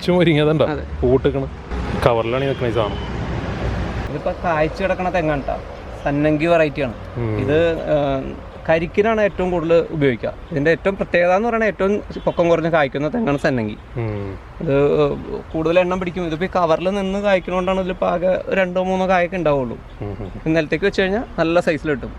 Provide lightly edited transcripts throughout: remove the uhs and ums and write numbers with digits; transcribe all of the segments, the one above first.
കായ്ച്ചും ഒരുങ്ങിയതുണ്ടോ പൂട്ടിക്കണം കവറിലാണ് നിൽക്കണ ഈ സാധനം. ഇതിപ്പോ കായ്ച്ചു കിടക്കണ തെങ്ങാണ് സന്നങ്കി വെറൈറ്റിയാണ്. ഇത് കരിക്കിനാണ് ഏറ്റവും കൂടുതൽ ഉപയോഗിക്കുക. ഇതിന്റെ ഏറ്റവും പ്രത്യേകത എന്ന് പറയുന്നത് ഏറ്റവും പൊക്കം കുറഞ്ഞ് കായ്ക്കുന്ന തെങ്ങാണ് സന്നങ്കി. ഇത് കൂടുതൽ എണ്ണം പിടിക്കും. ഇതിപ്പോ ഈ കവറിൽ നിന്ന് കായ്ക്കുന്നതുകൊണ്ടാണ് ഇതിലിപ്പോൾ ആകെ 2-3 കായൊക്കെ ഉണ്ടാവുള്ളൂ. നിലത്തേക്ക് വെച്ച് കഴിഞ്ഞാൽ നല്ല സൈസിൽ കിട്ടും.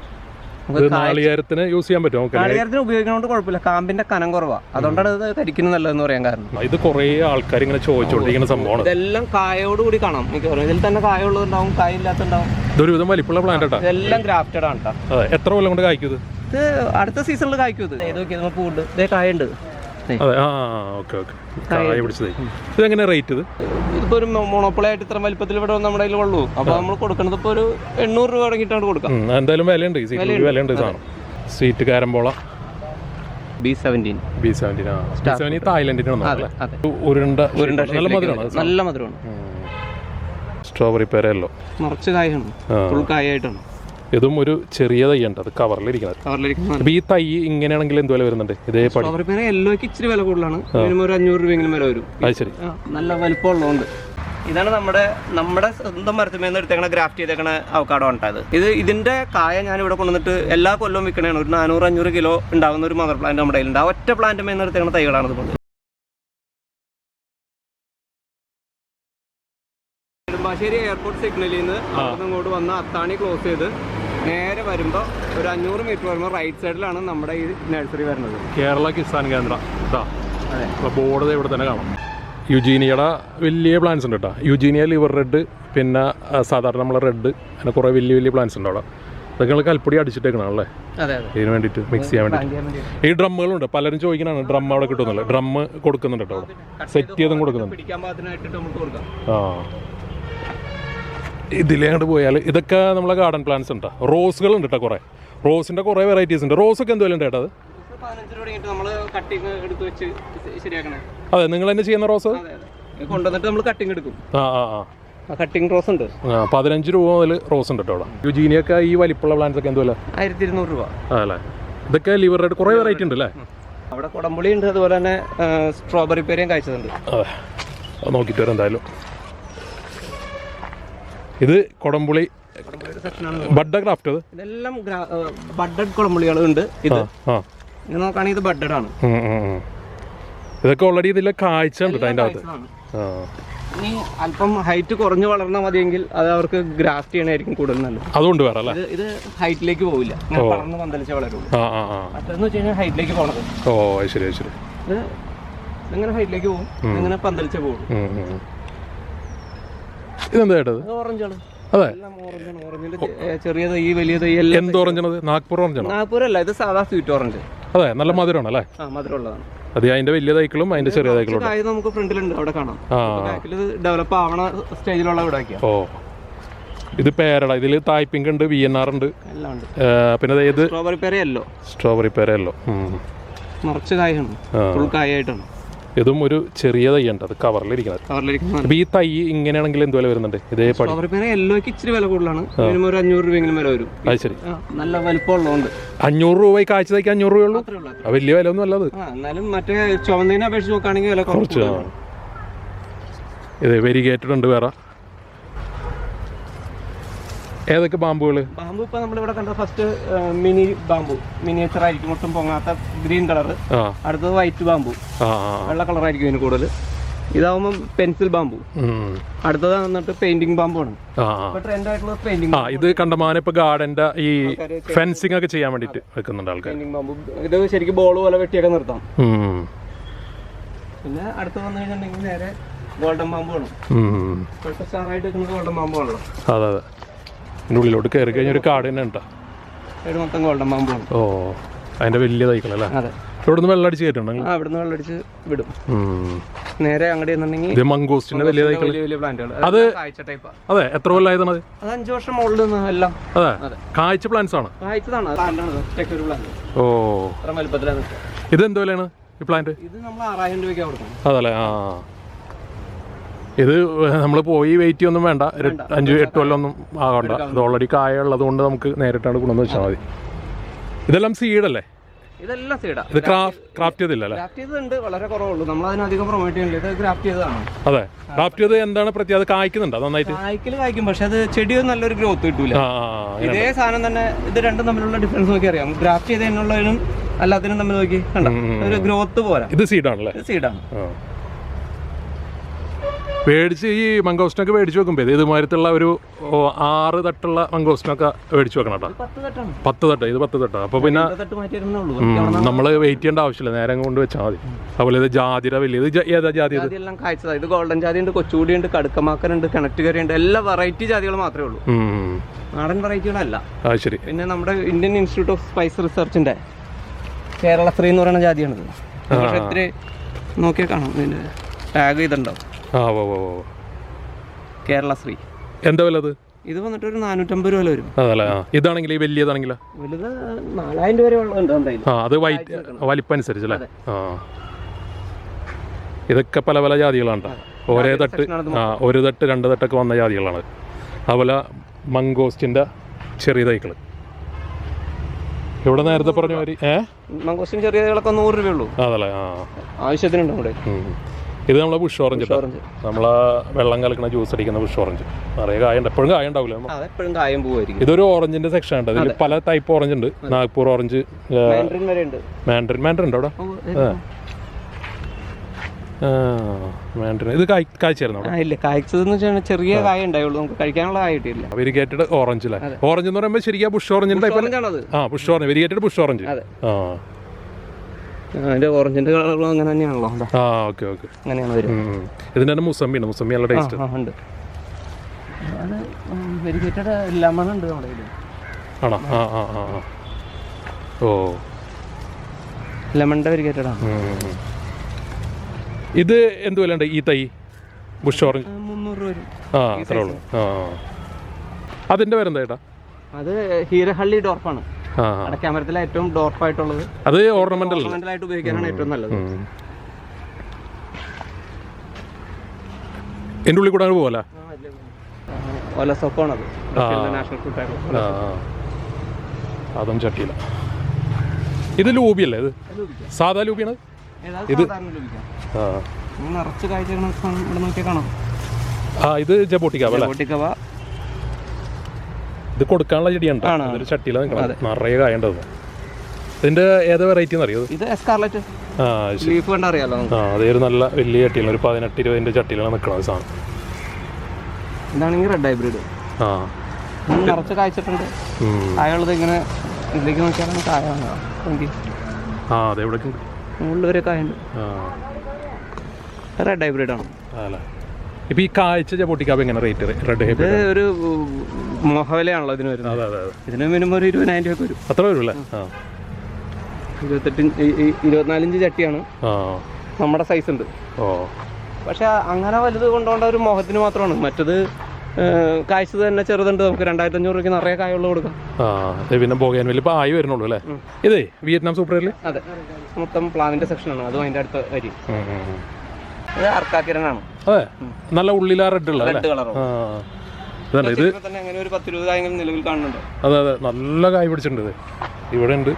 നാളികേരത്തിന് യൂസ് ചെയ്യാൻ പറ്റും. നാളികേരത്തിന് ഉപയോഗിക്കുന്നതുകൊണ്ട് കുഴപ്പമില്ല, കാമ്പിന്റെ കനം കുറവാ, അതുകൊണ്ടാണ് ഇത് കരിക്കുന്നത് നല്ലതെന്ന് പറയാൻ കാരണം. ഇത് കുറെ ആൾക്കാർ ഇങ്ങനെ ചോദിച്ചോണ്ടിരിക്കുന്ന സംഭവമാണ്. ഇതെല്ലാം കായോട് കൂടി കാണാം. ഇതിൽ തന്നെ കായുള്ളതുണ്ടാവും, കായില്ലാത്തുണ്ടാവും. ഇതൊരു വിധം വലിപ്പമുള്ള പ്ലാന്റ്. ഇതെല്ലാം ഗ്രാഫ്റ്റഡ് ആണ്. എത്ര കൊല്ലം കൊണ്ട് കായ്ക്കും ഇത്? ഇത് അടുത്ത സീസണിൽ കായ്ക്കും. ഇത് നോക്കിയാൽ പൂണ്ട് ഇതേ കായുണ്ട്. ഇതെങ്ങനെ റേറ്റ്? ഇതിപ്പോ ഒരു മോണോപ്പൊളായിട്ട് ഇത്ര വലിപ്പത്തിൽ ഇവിടെ നമ്മുടെ കയ്യിൽ ഉള്ളൂ. അപ്പൊ നമ്മൾ കൊടുക്കുന്നത് ഇപ്പൊ ഒരു 800 രൂപ തുടങ്ങിയിട്ടാണ് കൊടുക്കാം. എന്തായാലും വിലയുണ്ട്, വിലയുണ്ട് സാധനം. സ്വീറ്റ് കാരംബോള B17 തായ്ലൻഡിനാണ്. നല്ല മധുരമാണ്. സ്ട്രോബെറി പേരല്ലോ നിറച്ച് കായാണ്, ഫുൾ കായായിട്ടാണ്. ഇതും ഒരു ചെറിയ തൈ ഉണ്ട്, അത് കവറിലിരിക്കുന്നത്. ഈ തൈ ഇങ്ങനെയാണെങ്കിൽ എന്ത് വില വരുന്നുണ്ട്? ഇതേ യെല്ലോക്ക് ഇച്ചിരി വില കൂടുതലാണ്. മിനിമം ഒരു 500 രൂപയെങ്കിലും വില വരും. അത് ശരി, നല്ല വലിപ്പമുള്ളതുകൊണ്ട്. ഇതാണ് നമ്മുടെ സ്വന്തം മരത്തുമേന്ന് എടുത്തേക്കണ ഗ്രാഫ്റ്റ് ചെയ്തേക്കണ അവക്കാഡോ ഉണ്ടായത്. ഇതിന്റെ കായ ഞാൻ ഇവിടെ കൊണ്ടുവന്നിട്ട് എല്ലാ കൊല്ലവും വിൽക്കണതാണ്. ഒരു 400-500 കിലോ ഉണ്ടാകുന്ന ഒരു മദർ പ്ലാന്റ് നമ്മുടെ കയ്യിലുണ്ട്. ആ ഒറ്റ പ്ലാന്റ് മേന്ന് എടുത്തേക്കണ തൈകളാണ് ഇത്. നെടുമ്പാശ്ശേരി എയർപോർട്ട് സിഗ്നലിൽ നിന്ന് അങ്ങോട്ട് വന്ന് അത്താണി ക്ലോസ് ചെയ്ത് നേരെ വരുമ്പോൾ ഒരു 500 മീറ്റർ വരുമ്പോൾ റൈറ്റ് സൈഡിലാണ് നമ്മുടെ ഈ നഴ്സറി വരുന്നത്. കേരള കിസാൻ കേന്ദ്ര ബോർഡ് ഇവിടെ തന്നെ കാണാം. യുജീനിയയുടെ വലിയ പ്ലാന്റ്സ് ഉണ്ട് കേട്ടോ. യുജീനിയ ലിവർ റെഡ്, പിന്നെ സാധാരണ നമ്മളെ റെഡ്, അങ്ങനെ കുറേ വലിയ പ്ലാന്റ്സ് ഉണ്ട് അവിടെ. അതൊക്കെ നിങ്ങൾ കൽപ്പൊടി അടിച്ചിട്ടേക്കണല്ലേ ഇതിന് വേണ്ടിയിട്ട്, മിക്സ് ചെയ്യാൻ വേണ്ടിയിട്ട്. ഈ ഡ്രമ്മുകളുണ്ട്, പലരും ചോദിക്കണാണ് ഡ്രം അവിടെ കിട്ടുന്നില്ല. ഡ്രം കൊടുക്കുന്നുണ്ട് കേട്ടോ, അവിടെ സെറ്റ് ചെയ്തും കൊടുക്കുന്നുണ്ട്. ആ, ഇതിലേ അങ്ങോട്ട് പോയാൽ ഇതൊക്കെ നമ്മളെ ഗാർഡൻ പ്ലാന്റ്സ് ഉണ്ട്. റോസുകൾ ഉണ്ട് കേട്ടോ, കുറേ റോസിൻ്റെ കുറേ വെറൈറ്റീസ് ഉണ്ട്. റോസൊക്കെ എന്ത് വില ഉണ്ട് ചേട്ടാ? അത് അതെ, നിങ്ങൾ തന്നെ ചെയ്യുന്ന റോസ് കൊണ്ടുവന്നിട്ട് നമ്മൾ കട്ടിങ് എടുക്കും. കട്ടിങ് റോസ് ഉണ്ട്. 15 രൂപ മുതൽ റോസ് ഉണ്ട് കേട്ടോ അവിടെ. യുജീനിയൊക്കെ ഈ വലിപ്പമുള്ള പ്ലാന്റ്സ് ഒക്കെ എന്ത് വില? 1200 രൂപ. അതല്ലേ, ഇതൊക്കെ ലിവർ റെഡ് കുറേ വെറൈറ്റി ഉണ്ട് അല്ലേ? അവിടെ കുടംപുളി ഉണ്ട്, അതുപോലെ തന്നെ സ്ട്രോബെറി പേരയും കഴിച്ചതുണ്ട്. അതെ, അത് നോക്കിയിട്ട് വരാം എന്തായാലും. ഇത് കൊടംപുളി ബഡ് ക്രാഫ്റ്റ്. ഇതെല്ലാം ബഡഡ് കുടംപുളികളുണ്ട്. ഇത് നോക്കുകയാണെങ്കിൽ ഇത് ബഡഡ് ആണ്. ഇതൊക്കെ ഓൾറെഡി ഇതിലെ കാഴ്ച ഉണ്ട് അതിൻ്റെ അകത്ത്. ഇനി അല്പം ഹൈറ്റ് കുറഞ്ഞു വളർന്നാൽ മതിയെങ്കിൽ അത് അവർക്ക് ഗ്രാഫ്റ്റ് ചെയ്യണമായിരിക്കും കൂടുതൽ നല്ലത്. അതുകൊണ്ട് വേറെ അല്ലേ, ഇത് ഹൈറ്റിലേക്ക് പോവില്ല, വളർന്ന് പന്തലിച്ച വളരുള്ളൂ. മറ്റേന്ന് വെച്ച് കഴിഞ്ഞാൽ ഹൈറ്റിലേക്ക് പോകണത്. ഓ ശരി ശരി. ഇത് ഇങ്ങനെ ഹൈറ്റിലേക്ക് പോകും, ഇങ്ങനെ പന്തലിച്ച പോകും. ഇതെന്താ ചേട്ടത്? ഓറഞ്ചാണ്. അതെ, ഓറഞ്ചിന്റെ ചെറിയ തൈ, വലിയ തൈ. എന്ത് ഓറഞ്ചാണ്? നാഗ്പൂർ ഓറഞ്ചാണ്? നാഗ്പൂർ അല്ല, ഇത് സാധാ സ്വീറ്റ് ഓറഞ്ച്. അതെ, നല്ല മധുരമാണ് അല്ലേ? മധുരമുള്ളതാണ്. അത് അതിന്റെ വലിയ തൈക്കളും അതിന്റെ ചെറിയ തൈക്കളും നമുക്ക് ഫ്രണ്ടിലുണ്ട്, അവിടെ കാണാം. ഡെവലപ്പ് ആവണ സ്റ്റേജിലുള്ള ഇവിടെ. ഓ, ഇത് പേരട. ഇതിൽ തായ്പിങ്ക് ഉണ്ട്, VNR ഉണ്ട്, എല്ലാം ഉണ്ട്. പിന്നെ ഇത് സ്ട്രോബെറി പേരയല്ലോ. സ്ട്രോബെറി പേരയല്ലോ നിറച്ച് കായാണ്, ഫുൾ കായായിട്ടാണ്. ഇതും ഒരു ചെറിയ തൈ ഉണ്ട്, അത് കവറിലിരിക്കുന്നത്. ഈ തൈ ഇങ്ങനെയാണെങ്കിൽ എന്ത് വില വരുന്നുണ്ട്? ഇതേ യെല്ലോക്ക് ഇച്ചിരി വില കൂടുതലാണ്. മിനിമം ഒരു 500 രൂപയെങ്കിലും വില വരും. അത് ശരി, നല്ല വലിപ്പമുള്ളതുകൊണ്ട്. 500 രൂപ കാഴ്ച തൈക്ക് 500 രൂപയുള്ളൂ. വലിയ വില ഒന്നും അല്ലത്. എന്നാലും മറ്റേ ചുവന്നതിനെ അപേക്ഷിച്ച് നോക്കുകയാണെങ്കിൽ വില കുറച്ച്. ഇത് വെരിഗേറ്റഡ് ഉണ്ട്. വേറെ ഏതൊക്കെ ബാമ്പുകൾ? ബാമ്പു ഇപ്പൊ നമ്മളിവിടെ കണ്ട ഫസ്റ്റ് മിനി ബാമ്പു, മിനിയേച്ചർ ആയിരിക്കും, ഒട്ടും പൊങ്ങാത്ത ഗ്രീൻ കളർ. അടുത്തത് വൈറ്റ് ബാമ്പു, വെള്ള കളറായിരിക്കും ഇതിന് കൂടുതൽ. ഇതാവുമ്പോൾ പെൻസിൽ ബാമ്പു. അടുത്തത് വന്നിട്ട് പെയിന്റിംഗ് ബാമ്പു ആണ്. ട്രെൻഡ് ആയിട്ടുള്ള പെയിന്റിംഗ്. ഇത് കണ്ടമാനം ഇപ്പൊ ഗാർഡന്റെ ഈ ഫെൻസിംഗ് ഒക്കെ ചെയ്യാൻ വേണ്ടിട്ട് വെക്കുന്നുണ്ട് ആൾക്കാർ. പെയിന്റിംഗ് ബാമ്പു ഇത് ശരിക്കും ബോൾ പോലെ വെട്ടിയൊക്കെ നിർത്താം. പിന്നെ അടുത്ത് വന്നു കഴിഞ്ഞിട്ടുണ്ടെങ്കിൽ നേരെ ഗോൾഡൻ ബാമ്പു ആണ്. ഇപ്പോഴത്തെ സ്റ്റാറായിട്ട് വെക്കുന്നത് ഗോൾഡൻ ബാമ്പു ആണല്ലോ. അതെ അതെ, ഇതിൻ്റെ ഉള്ളിലോട്ട് കയറി കഴിഞ്ഞാൽ ഒരു കാട് തന്നെ ഉണ്ടോ? മൊത്തം ഗോൾഡൻ ബാമ്പു ആണ്. ഓ, അതിന്റെ വലിയ തൈകളല്ലേ? അതെ. ഇവിടെ നിന്ന് വെള്ളം അടിച്ച് കയറ്റുണ്ടെങ്കിൽ ഇവിടുന്ന് വെള്ളം അടിച്ച് വിടും. നേരെ അങ്ങോട്ട് ചെന്നുണ്ടെങ്കിൽ ഇത് മംഗോസ്റ്റിന്റെ വലിയ തൈകൾ, വലിയ പ്ലാന്റുകൾ. അത് കാഴ്ച ടൈപ്പാ. അതെ, എത്ര കൊല്ലമായതാണ് അത്? 5 വർഷം മുകളിൽ നിന്ന് എല്ലാം. അതെ, കാഴ്ച പ്ലാന്റ്സ് ആണ്. കാഴ്ചതാണ്. ഓ, അത്ര വലുപ്പത്തിലാണ്. ഇത് എന്ത് വിലയാണ് ഈ പ്ലാന്റ്? ഇത് നമ്മൾ 6000 രൂപയ്ക്ക് കൊടുക്കണം. അതല്ലേ? ഇത് നമ്മൾ പോയി വെയിറ്റ് ചെയ്യൊന്നും വേണ്ട, 5-8 കൊല്ലം ഒന്നും ആകണ്ട. ഇത് ഓൾറെഡി കായ ഉള്ളത് കൊണ്ട് നമുക്ക് നേരിട്ടാണ് കൊണ്ടുവന്ന് വെച്ചാൽ മതി. ഇതെല്ലാം സീഡല്ലേ? ഇതെല്ലാം സീഡാ. ഇത് ക്രാഫ്റ്റ് ചെയ്തില്ല അല്ലേ? ഗ്രാഫ്റ്റ് ചെയ്തുണ്ട്, വളരെ കുറവുള്ളൂ. നമ്മൾ അതിനധികം പ്രൊമോട്ട് ചെയ്യുന്നില്ല. ഇത് ഗ്രാഫ്റ്റ് ചെയ്തതാണ്. അതെ, ക്രാഫ്റ്റ് ചെയ്ത് എന്താണ് പ്രത്യേകത? അത് കായ്ക്കുന്നുണ്ടോ നന്നായിട്ട്? കായ്ക്കും, പക്ഷെ അത് ചെടി നല്ലൊരു ഗ്രോത്ത് കിട്ടൂല. ഇതേ സാധനം തന്നെ, ഇത് രണ്ടും തമ്മിലുള്ള ഡിഫറൻസ് നോക്കി അറിയാം. ഗ്രാഫ്റ്റ് ചെയ്തതിനുള്ളതിനും അല്ലാത്തിനും തമ്മിൽ നോക്കി കണ്ടോ, ഒരു ഗ്രോത്ത് പോരാ. ഇത് സീഡാണല്ലേ? സീഡാണ്. മേടിച്ച് ഈ മംഗോസ്റ്റിനൊക്കെ മേടിച്ച് വെക്കുമ്പോൾ ഇതുമാതിരത്തുള്ള ഒരു 6 തട്ടുള്ള മംഗോസ്റ്റിനൊക്കെ മേടിച്ച് വെക്കണം കേട്ടോ. 10 തട്ട്, ഇത് 10 തട്ടാണ്. അപ്പോൾ പിന്നെ നമ്മൾ വെയിറ്റ് ചെയ്യേണ്ട ആവശ്യമില്ല, നേരം കൊണ്ട് വെച്ചാൽ മതി. അതുപോലെ ഇത് ജാതിര വലിയ, ഇത് ഏതാ ജാതി? എല്ലാം കാഴ്ചതാണ്. ഇത് ഗോൾഡൻ ജാതി ഉണ്ട്, കൊച്ചുകൂടി ഉണ്ട്, കടുക്കമാക്കനുണ്ട്, കിണറ്റുകറി ഉണ്ട്. എല്ലാ വെറൈറ്റി ജാതികൾ മാത്രമേ ഉള്ളൂ, നാടൻ വെറൈറ്റികളല്ല. ശരി. പിന്നെ നമ്മുടെ ഇന്ത്യൻ ഇൻസ്റ്റിറ്റ്യൂട്ട് ഓഫ് സ്പൈസ് റിസർച്ചിന്റെ കേരളശ്രീ എന്ന് പറയുന്ന ജാതിയാണിത്. പക്ഷെ ഇത്തിരി നോക്കിയാൽ കാണാം, ഇതിന്റെ ടാഗ് ചെയ്തിട്ടുണ്ടാവും. കേരളശ്രീ. എന്താ വില അത്? ഇത് വന്നിട്ട് ഒരു 450 രൂപ വരും. അതല്ലേ? ഇതാണെങ്കിൽ വലിയതാണെങ്കിലോ? വലുത് 4000 വരെ ഉള്ളത് എന്തായാലും. അത് വലിപ്പം അനുസരിച്ചല്ലേ? ഇതൊക്കെ പല പല ജാതികളാണ്. ഒരേ തട്ട്, ഒരു തട്ട് 2 തട്ടൊക്കെ വന്ന ജാതികളാണ്. അതുപോലെ മംഗോസ്റ്റിന്റെ ചെറിയ തൈകള് ഇവിടെ നേരത്തെ പറഞ്ഞ മാതിരി. മംഗോസ്റ്റിൻ ചെറിയ തൈകളൊക്കെ 100 രൂപയുള്ളൂ. അതല്ലേ? ആവശ്യത്തിനുണ്ട് ഇവിടെ. ഇത് നമ്മളെ ബുഷ് ഓറഞ്ച്, നമ്മളെ വെള്ളം കലക്കണ ജ്യൂസ് അടിക്കുന്ന ബുഷ് ഓറഞ്ച്. നിറയെ കായുണ്ട്, എപ്പോഴും കായ ഉണ്ടാവില്ല. ഇതൊരു ഓറഞ്ചിന്റെ സെക്ഷൻ ഉണ്ട്. അതിൽ പല ടൈപ്പ് ഓറഞ്ച് ഉണ്ട്. നാഗ്പൂർ ഓറഞ്ച്, മാൻഡറിൻ ഉണ്ടോ അവിടെ? മാൻഡറിൻ ഇത് കായ്ച്ചായിരുന്നു? ചെറിയ കായ ഉണ്ടായുള്ളൂ, നമുക്ക് കഴിക്കാനുള്ള കായ കിട്ടിയില്ല. വെരിഗേറ്റഡ് ഓറഞ്ച് അല്ലേ? ഓറഞ്ച് എന്ന് പറയുമ്പോൾ ശരിക്കും ബുഷ് ഓറഞ്ചിന്റെ bush orange, variegated bush orange. അതിന്റെ ഓറഞ്ചിന്റെ കളറും അങ്ങനെ തന്നെയാണല്ലോ. ഓക്കെ ഓക്കെ, അങ്ങനെയാണ് വരും. ഇതിന്റെ തന്നെ മുസമ്മി ഉണ്ട്, മുസമ്മി നല്ല ടേസ്റ്റ് ഉണ്ട്. ലെമൺ ഉണ്ട് നമ്മുടെ. ആണോ? ഓ, ലെമണിന്റെ വെരിഗേറ്റഡ് ആണ്. ഇത് എന്ത് വില ഉണ്ട് ഈ തൈ ബുഷ് ഓറഞ്ച്? 300 രൂപ വരും. അത്രേ ഉള്ളൂ. അതിന്റെ പേരെന്താ ചേട്ടാ? അത് ഹീരഹള്ളി ഡോർഫാണ്. അടക്കാമരത്തിലെ ഏറ്റവും ഡോർഫായിട്ടുള്ളത്. അത് ഓർണമെന്റൽ ആയിട്ട് ഉപയോഗിക്കാനാണ് ഏറ്റവും നല്ലത്. എന്റെ ഉള്ളിൽ കൂടെ പോലെ ഒലസോപ്പാണത്, നാഷണൽ ഫ്രൂട്ടായിട്ട്. അതും ചട്ടിയില്ല. ഇത് ലൂബിയല്ലേ? ഇത് സാധാ ലൂബിയാണ്. ഇത് നിറച്ച് കാഴ്ച ഇവിടെ നോക്കിയാൽ കാണാം. ഇത് ജബോട്ടിക്കാവ. ഇത് കൊടുക്കാനുള്ള ചെടിയാണ്, ചട്ടിയില നിറയെ കായുണ്ടത്. ഇതിന്റെ ഏതാ വെറൈറ്റി എന്നറിയോ? ഇത് എസ്കാർലറ്റ് ലീഫ് കണ്ട അറിയാലോ. അതൊരു നല്ല വലിയ ചട്ടിയിലാണ്, ഒരു 18-20 ചട്ടിയിലാണ് നിൽക്കുന്നത് സാധനം. ഇതാണെങ്കിൽ റെഡ് ഹൈബ്രിഡ്. നിറച്ച് കായ്ച്ചിട്ടുണ്ട്. കായുള്ളത് ഇങ്ങനെ ഇതിലേക്ക് നോക്കിയാൽ കായാണ്. അതെ, ഇവിടെ മുകളിൽ വരെ കായുണ്ട്. റെഡ് ഹൈബ്രിഡ് ആണ്. ഇപ്പൊ ഈ കാഴ്ച ജബോട്ടിക്കാവ് എങ്ങനെ റേറ്റ്? റെഡ് ഹൈബ്രിഡ് ഒരു മോഹവിലയാണല്ലോ ഇതിന് വരുന്നത്. ഇതിന് മിനിമം ഒരു 20,000 രൂപ വരും. അത്ര വരും അല്ലേ? 24 ഇഞ്ച് ചട്ടിയാണ്, നമ്മുടെ സൈസ് ഉണ്ട്. പക്ഷെ അങ്ങനെ വലുത് കൊണ്ടുപോകേണ്ട ഒരു മോഹത്തിന് മാത്രമാണ്. മറ്റത് കാഴ്ചത് തന്നെ ചെറുതുണ്ട്, നമുക്ക് 2500 രൂപയ്ക്ക് നിറയെ കായുള്ള കൊടുക്കാം. പിന്നെ പോകാൻ വലിയ ആയി വരുന്നുള്ളൂ അല്ലേ? ഇതേ വിയറ്റ്നാം സൂപ്പറിൽ. അതെ, മൊത്തം പ്ലാവിന്റെ സെക്ഷനാണ്. അതും അതിന്റെ അടുത്ത വരി. ഇത് അർക്കാക്കിരനാണ്. അതെ, നല്ല ഉള്ളിലാ റെഡ് ഉള്ള റെഡ് കളർ. ഇത് അങ്ങനെ ഒരു 10-20 കായങ്ങൾ നിലവിൽ കാണുന്നുണ്ട്. അതെ അതെ, നല്ല കായ് പിടിച്ചിട്ടുണ്ട്. ഇത് ഇവിടെ ഉണ്ട്,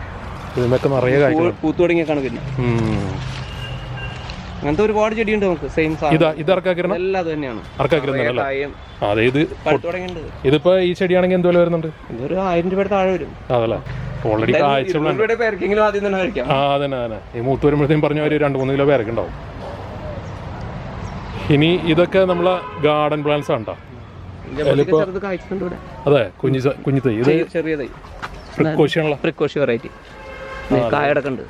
ഇതിനൊക്കെ നിറയെ കായ് പൂത്തു തുടങ്ങിയൊക്കെയാണ്. പിന്നെ അങ്ങനത്തെ ഒരുപാട് ചെടിയുണ്ട് നമുക്ക്. സെയിം ഇത് അർക്കാക്കിരൻ എല്ലാം അത് തന്നെയാണ്. അതെ, ഇതിപ്പോ ഈ ചെടിയാണെങ്കിൽ എന്ത് വില വരുന്നുണ്ട്? ഇതൊരു 1000 രൂപയുടെ താഴെ വരും. അതല്ലേ? ഓൾറെഡി പേരക്കെങ്കിലും ആദ്യം തന്നെ കഴിക്കാം. അതന്നെ, ഈ മൂത്ത് വരുമ്പോഴത്തേക്കും പറഞ്ഞ ഒരു 2-3 കിലോ പേരക്കുണ്ടാവും. ഇനി ഇതൊക്കെ നമ്മളെ ഗാർഡൻ പ്ലാന്റ്സ് ആണ്. അതെ, കുഞ്ഞു തൈ. ഇത് ചെറിയ തൈ, പ്രിക്കോഷി വെറൈറ്റി. കായടക്കം ഉണ്ട്.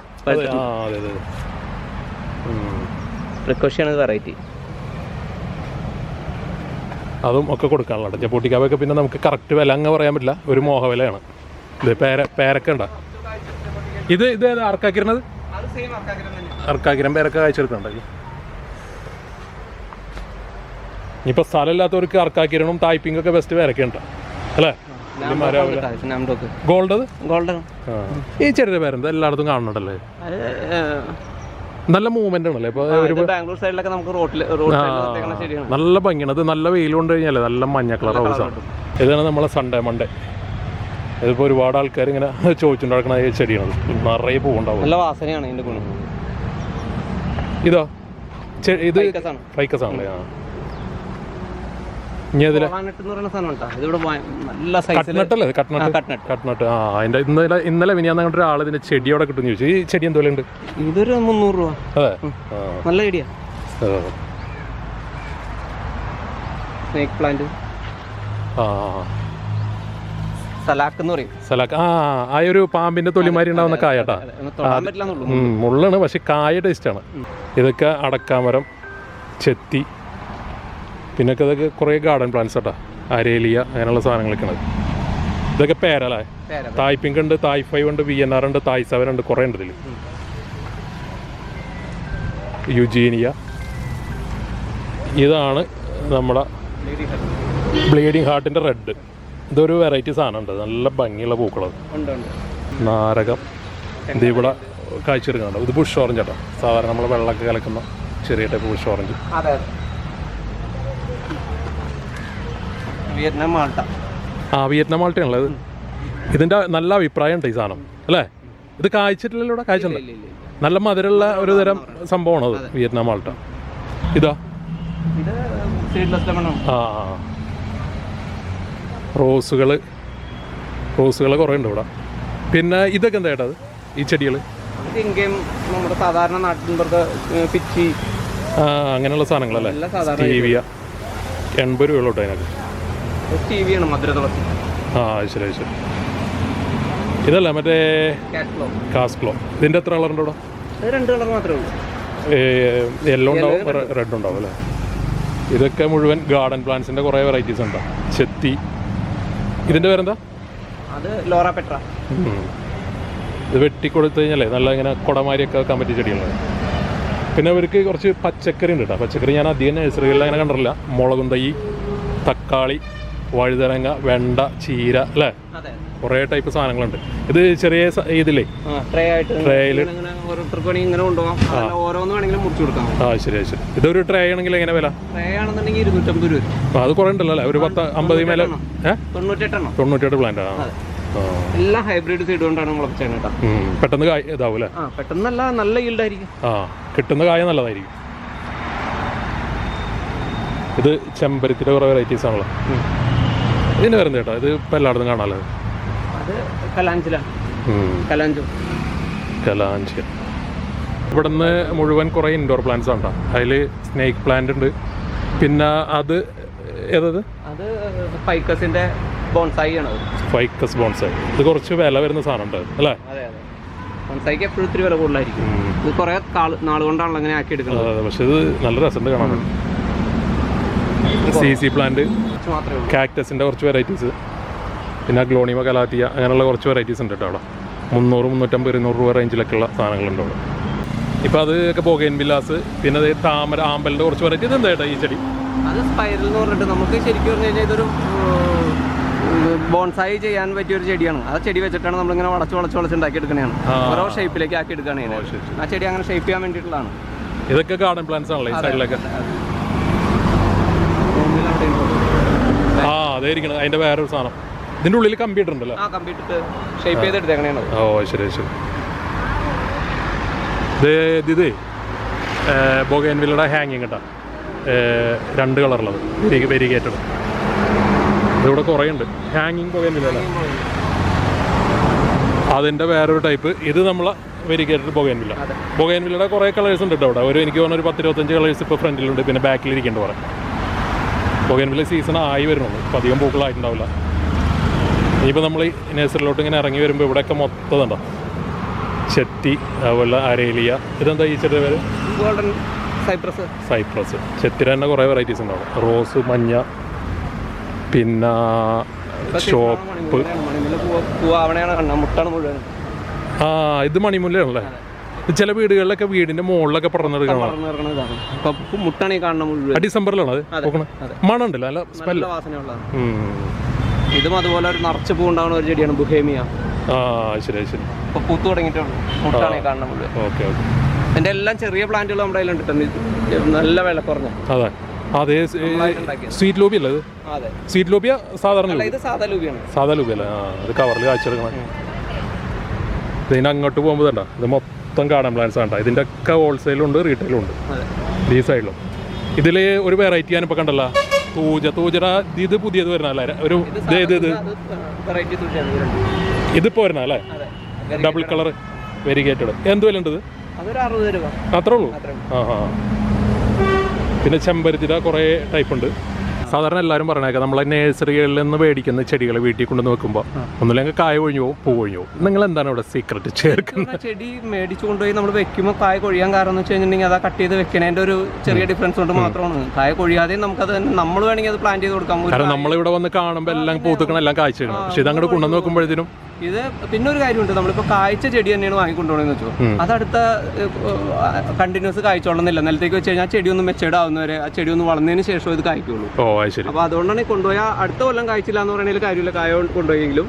പ്രിക്കോഷിയാണ് വെറൈറ്റി. അതും ഒക്കെ കൊടുക്കാനുള്ള ജബോട്ടിക്കാവൊക്കെ. പിന്നെ നമുക്ക് കറക്റ്റ് വില അങ്ങ് പറയാൻ പറ്റില്ല, ഒരു മോഹവിലയാണ്. ഇത് പേരക്ക ഉണ്ടോ? ഇത് ആർക്കാക്കിരുന്നത്? അർക്കാക്കിരം പേരക്ക കാഴ്ചെടുക്കണ്ടല്ലോ. ഇനിയിപ്പോൾ സ്ഥലമില്ലാത്തവർക്ക് അർക്കാക്കിരണവും തായ്പിങ്ങൊക്കെ ബെസ്റ്റ് പേരൊക്കെ ഉണ്ട് അല്ലേ? ഗോൾഡ് ഈ ചെറിയ പേരെന്താ എല്ലായിടത്തും കാണുന്നുണ്ടല്ലേ? നല്ല മൂവ്മെന്റ് ആണല്ലേ ഇപ്പൊ? ബാംഗ്ലൂർ സൈഡിലൊക്കെ നമുക്ക് നല്ല ഭംഗിയാണ്. അത് നല്ല വെയിൽ കൊണ്ട് കഴിഞ്ഞാലേ നല്ല മഞ്ഞ കളർ ഹൗസാണ്. ഇതാണ് നമ്മളെ സൺഡേ മൺഡേ. ഇതിപ്പോൾ ഒരുപാട് ആൾക്കാർ ഇങ്ങനെ ചോദിച്ചുണ്ടാക്കുന്ന ചെടിയാണ്, നിറയെ പൂവുണ്ടാവും. നല്ല വാസനയാണ് ഇതിന്റെ ഗുണം. ഇതോ ഇത് ഫൈക്കസ് ആണ്. ഫൈക്കസ് ആണല്ലേ? ആ ഇനി അതിലെ കട്ട്നട്ടല്ലേ? കട്ട്നട്ട്. ആ അതിന്റെ ഇന്നലെ വിനിയാന്ന് കണ്ട ഒരാൾ ഇതിന്റെ ചെടിയോടെ കിട്ടുമെന്ന് ചോദിച്ചു. ഈ ചെടി എന്തോലും ഉണ്ട്? ഇതൊരു 300 രൂപ. അതെ, നല്ല ചെടിയാ. സ്നേക്ക് പ്ലാന്റ്, സലാക്ക് എന്ന് പറയും. സലാക്ക്. ആ ഒരു പാമ്പിന്റെ തൊലിമാരി ഉണ്ടാവുന്ന കായട്ടാ. മുള്ളാണ്, പക്ഷെ കായ ടേസ്റ്റാണ്. ഇതൊക്കെ അടക്കാമരം, ചെത്തി, പിന്നെ ഇതൊക്കെ കുറേ ഗാർഡൻ പ്ലാന്റ്സ് കേട്ടോ. അരേലിയ അങ്ങനെയുള്ള സാധനങ്ങളൊക്കെയാണ്. ഇതൊക്കെ പേരല്ലേ? തായ് പിങ്ക് ഉണ്ട്, തായ് 5 ഉണ്ട്, VNR ഉണ്ട്, തായ് 7 ഉണ്ട്, കുറേ ഉണ്ട് ഇതിൽ. യുജീനിയ. ഇതാണ് നമ്മുടെ ബ്ലീഡിങ് ഹാർട്ടിൻ്റെ റെഡ്. ഇതൊരു വെറൈറ്റി സാധനമുണ്ട്, നല്ല ഭംഗിയുള്ള പൂക്കളത്. നാരകം. ഇത് ഇവിടെ കാഴ്ചയെടുക്കുന്നുണ്ട്. ഇത് ബുഷ് ഓറഞ്ച് കേട്ടോ, സാധാരണ നമ്മൾ വെള്ളമൊക്കെ കലക്കുന്ന ചെറിയ type bush orange. Vietnam Malta. Vietnam മാൾട്ടയാണല്ലോ ഇത്. ഇതിൻ്റെ നല്ല അഭിപ്രായം ഉണ്ട് ഈ സാധനം അല്ലേ? ഇത് കായ്ച്ചിട്ടില്ലല്ലോ ഇവിടെ? കായ്ച്ചിട്ടുണ്ട്. നല്ല മധുരമുള്ള ഒരു തരം സംഭവമാണ് അത്, വിയറ്റ്നാം മാൾട്ട. ഇതാ റോസുകൾ കുറേ ഉണ്ട് ഇവിടെ. പിന്നെ ഇതൊക്കെ എന്താ ചേട്ടാ? ഈ ചെടികൾ നമ്മുടെ സാധാരണ നാട്ടിൻപുറത്ത് പിച്ചി അങ്ങനെയുള്ള സാധനങ്ങളല്ലേ? സ്റ്റീവിയ. 80 രൂപയുള്ളൂ കേട്ടോ അതിനൊക്കെ. സ്റ്റീവിയാണ് മധുര തുളസി. ശരി ശരി. ഇതല്ല മറ്റേ കാസ്ക്ലോ. ഇതിൻ്റെ എത്ര കളറുണ്ട് ഇവിടെ? 2 കളർ മാത്രമേ ഉള്ളൂ. യെല്ലോ ഉണ്ടാവും, റെഡ് ഉണ്ടാവും അല്ലേ? ഇതൊക്കെ മുഴുവൻ ഗാർഡൻ പ്ലാന്റ്സിൻ്റെ കുറേ വെറൈറ്റീസ് ഉണ്ട്. ചെത്തി. ഇതിൻ്റെ പേരെന്താ? അത് ലോറ പെട്ര. ഇത് വെട്ടിക്കൊടുത്തു കഴിഞ്ഞാലേ നല്ല ഇങ്ങനെ കുടമാരിയൊക്കെ വെക്കാൻ പറ്റിയ ചെടികളാണ്. പിന്നെ അവർക്ക് കുറച്ച് പച്ചക്കറി ഉണ്ട് കേട്ടോ. പച്ചക്കറി ഞാൻ അധികം നഴ്സറികളിൽ അങ്ങനെ കണ്ടിട്ടില്ല. മുളകും തൈ, തക്കാളി, വഴുതനങ്ങ, വെണ്ട, ചീര അല്ലേ? കുറേ ടൈപ്പ് സാധനങ്ങളുണ്ട്. ഇത് ചെറിയ ഇതില്ലേ ട്രേയിൽ ശരി ശരി. ഇതൊരു ട്രേ ആണെങ്കിൽ എങ്ങനെ വില? അത് കുറേ ഉണ്ടല്ലോ അല്ലേ? ഒരു 50 മേലെ 98 പ്ലാന്റ്. എല്ലാം ഹൈബ്രിഡ് സീഡ് കൊണ്ടാണ് മുളപ്പിച്ചത്. പെട്ടെന്ന് കായ ഇതാവും അല്ലേ? പെട്ടെന്നല്ല, നല്ല ഈൽഡായിരിക്കും. കിട്ടുന്ന കായ നല്ലതായിരിക്കും. ഇത് ചെമ്പരത്തിൻ്റെ കുറേ വെറൈറ്റീസ് ആണല്ലോ. ഇതിന് വരുന്നത് കേട്ടോ, ഇത് ഇപ്പം എല്ലായിടത്തും കാണാമല്ലോ. കലാഞ്ചി. ഇവിടുന്ന് മുഴുവൻ കുറേ ഇൻഡോർ പ്ലാന്റ്സ് ഉണ്ടോ. അതിൽ സ്നേക്ക് പ്ലാന്റ് ഉണ്ട്. പിന്നെ അത് ഏതത്? അത് ഫൈക്കസിന്റെ ബോൺസായി ആണ്. Ficus bonsai. ഇത് കുറച്ച് വില വരുന്ന സാധനം ഉണ്ട് അല്ലേ? ബോൺസായിക്ക് എപ്പോഴും ഇത്തിരി വില കൂടുതലായിരിക്കും. ഇത് കുറേ നാളുകൊണ്ടാണല്ലോ അങ്ങനെ ആക്കി എടുക്കുന്നത്. പക്ഷെ ഇത് നല്ല രസമുണ്ട് കാണാൻ. CC പ്ലാന്റ്, കാക്ടസിൻ്റെ കുറച്ച് വെറൈറ്റീസ്, പിന്നെ ഗ്ലോണിമ കലാത്തിയ അങ്ങനെയുള്ള കുറച്ച് വെറൈറ്റീസ് ഉണ്ട് കേട്ടോ അവിടെ. 300, 350, 200 രൂപ റേഞ്ചിലൊക്കെയുള്ള സാധനങ്ങളുണ്ട് അവിടെ. ഇപ്പോൾ അതൊക്കെ ബൊഗൈൻ വില്ലാസ്, പിന്നെ അത് താമര, ആമ്പലിൻ്റെ കുറച്ച് വെറൈറ്റി. ഇത് എന്താ ഈ ചെടി? അത് സ്പൈറൽ എന്ന് പറഞ്ഞിട്ട് നമുക്ക് ശരിക്കും പറഞ്ഞു കഴിഞ്ഞാൽ ഇതൊരു ബോൺസായി ചെയ്യാൻ പറ്റിയൊരു ചെടിയാണ്. ആ ചെടി വെച്ചിട്ടാണ് നമ്മളിങ്ങനെ വളച്ച് ഉണ്ടാക്കിയെടുക്കണതാണ്. ഓരോ ഷേപ്പിലേക്ക് ആക്കി എടുക്കുകയാണ്. ആ ചെടി അങ്ങനെ ഷേപ്പ് ചെയ്യാൻ വേണ്ടിയിട്ടുള്ളതാണ്. ഇതൊക്കെ ഗാർഡൻ പ്ലാന്റ്സ് ആണല്ലോ ഈ സൈഡിലൊക്കെ. അതായിരിക്കണം അതിൻ്റെ വേറൊരു സാധനം. ഇതിൻ്റെ ഉള്ളിൽ കമ്പ്യൂട്ടർ ഉണ്ടല്ലോ. ഷേപ്പ് ചെയ്തെടുത്തേക്കണേണ്. ശരി ശരി. ഇത് ബൊഗൈൻവില്ലയുടെ ഹാങ്ങിങ് കേട്ടോ, 2 കളറുള്ളത്, വെരിഗേറ്റഡ്. ഇതിവിടെ കുറേ ഉണ്ട് ഹാങ്ങിങ് ബൊഗൈൻവില്ല. അതിൻ്റെ വേറൊരു ടൈപ്പ്. ഇത് നമ്മളെ വെരിഗേറ്റഡ് ബൊഗൈൻവില്ല. ബൊഗൈൻവില്ലയുടെ കുറേ കളേഴ്സ് ഉണ്ട് കേട്ടോ അവിടെ. എനിക്ക് തോന്നുന്നു ഒരു 10-25 കളേഴ്സ് ഇപ്പോൾ ഫ്രണ്ടിലുണ്ട്. പിന്നെ ബാക്കിലിരിക്കേണ്ട പറയാം. ബൊഗൈൻവില്ല സീസൺ ആയി വരുന്നുള്ളൂ, ഇപ്പോൾ അധികം പൂക്കളായിട്ടുണ്ടാവില്ല. ഇനിയിപ്പോൾ നമ്മൾ ഈ നഴ്സറിലോട്ട് ഇങ്ങനെ ഇറങ്ങി വരുമ്പോൾ ഇവിടെയൊക്കെ മൊത്തം ഉണ്ടോ ചെത്തി, അതുപോലെ അരേലിയ. ഇതെന്താ ഈ ചെറിയ പേര്? Golden cypress. ചെത്തിയുടെ തന്നെ കുറേ വെറൈറ്റീസ് ഉണ്ടാവും. റോസ്, മഞ്ഞ, പിന്നെ ചോപ്പ്. ഇത് മണിമുല്ലയാണല്ലേ? ചില വീടുകളിലൊക്കെ വീടിന്റെ മുകളിലൊക്കെ പടർന്നെടുക്കണം. ഡിസംബറിലാണ് അത്. മണമുണ്ടല്ലോ, നല്ല സ്മെല്ല്. ഇതും അതുപോലെ ഒരു നിറച്ച് പൂ ഉണ്ടാവുന്ന ഒരു ചെടിയാണ് ബുഹേമിയ. ശരി ശരി. ഇപ്പൊ പൂത്ത് തുടങ്ങിയിട്ടുണ്ട്. മുട്ടാണ് കാണുന്ന മുഴുവൻ. Okay okay. എൻ്റെ എല്ലാം ചെറിയ പ്ലാന്റുകൾ നമ്മുടെ കയ്യിലുണ്ട്. നല്ല വില കുറഞ്ഞ. അതെ. അതെ, സ്വീറ്റ് ലോബി അല്ലേ ഇത്? അതെ, സ്വീറ്റ് ലോബിയ സാധാരണ അല്ല, ഇത് സാധാ ലൂബിയാണ്. സാധാ ലോബി അല്ലേ? ആ, അത് കവറിൽ കാഴ്ചെടുക്കണം. ഇതിന് അങ്ങോട്ട് പോകുമ്പോൾ വേണ്ട, ഇത് മൊത്തം ഗാർഡൻ പ്ലാന്റ്സ് ആണ്. ഇതിൻ്റെ ഒക്കെ ഹോൾസെയിലും ഉണ്ട്, റീറ്റെയിലും ഉണ്ട് ഈ സൈഡിലും. ഇതിൽ ഒരു വെറൈറ്റി ഞാനിപ്പോൾ കണ്ടല്ലോ, തൂജട. ഇത് പുതിയത് വരുന്നല്ലേ? ഒരു ഇതിപ്പോൾ വരുന്ന അല്ലേ? Double colour variegated. എന്ത് വില ഉണ്ട് ഇത്? അത്രേ ഉള്ളൂ. ആ ആ. പിന്നെ ചെമ്പരത്തിയുടെ കുറേ ടൈപ്പ് ഉണ്ട്. സാധാരണ എല്ലാവരും പറഞ്ഞേക്കാം നമ്മളെ നഴ്സറികളിൽ നിന്ന് മേടിക്കുന്ന ചെടികൾ വീട്ടിൽ കൊണ്ടുവന്ന് വെക്കുമ്പോൾ ഒന്നുമില്ലെങ്കിൽ കായ കൊഴിഞ്ഞു പോകും, പൂ കൊഴിഞ്ഞു പോകും. നിങ്ങൾ എന്താണ് ഇവിടെ സീക്രട്ട് ചേർക്കുന്നത്? ചെടി മേടിച്ചു കൊണ്ടുപോയി നമ്മൾ വെക്കുമ്പോൾ കായ കൊഴിയാൻ കാരണം എന്ന് വെച്ച് കഴിഞ്ഞിട്ടുണ്ടെങ്കിൽ അത് കട്ട് ചെയ്ത് വെക്കുന്നതിൻ്റെ ഒരു ചെറിയ ഡിഫറൻസ് കൊണ്ട് മാത്രമാണ്. കായ കൊഴിയാതെ നമുക്കത് നമ്മൾ വേണമെങ്കിൽ അത് പ്ലാൻ ചെയ്ത് കൊടുക്കാൻ പറ്റും. കാരണം നമ്മളിവിടെ വന്ന് കാണുമ്പോൾ എല്ലാം പൂത്തുക്കണം, എല്ലാം കാഴ്ച ചെയ്യണം. പക്ഷെ ഇതങ്ങോട്ട് കൊണ്ടുവന്ന് വെക്കുമ്പോഴത്തേനും ഇത് പിന്നെ ഒരു കാര്യമുണ്ട്, നമ്മളിപ്പോൾ കായ്ച്ച ചെടി തന്നെയാണ് വാങ്ങിക്കൊണ്ടുപോകണമെന്ന് വെച്ചോ, അതടുത്ത കണ്ടിന്യൂസ് കായ്ച്ചോളുന്നില്ല. നിലത്തേക്ക് വെച്ച് കഴിഞ്ഞാൽ ചെടി ഒന്ന് മെച്ചേർഡ് ആവുന്നവരെ ആ ചെടി ഒന്ന് വളർന്നതിന് ശേഷം ഇത് കായ്ക്കുള്ളൂ. അപ്പോൾ അതുകൊണ്ടാണ് കൊണ്ടുപോയാൽ അടുത്ത കൊല്ലം കായ്ച്ചില്ല എന്ന് പറയുന്നതിൽ കാര്യമില്ല. കായ കൊണ്ടുപോയെങ്കിലും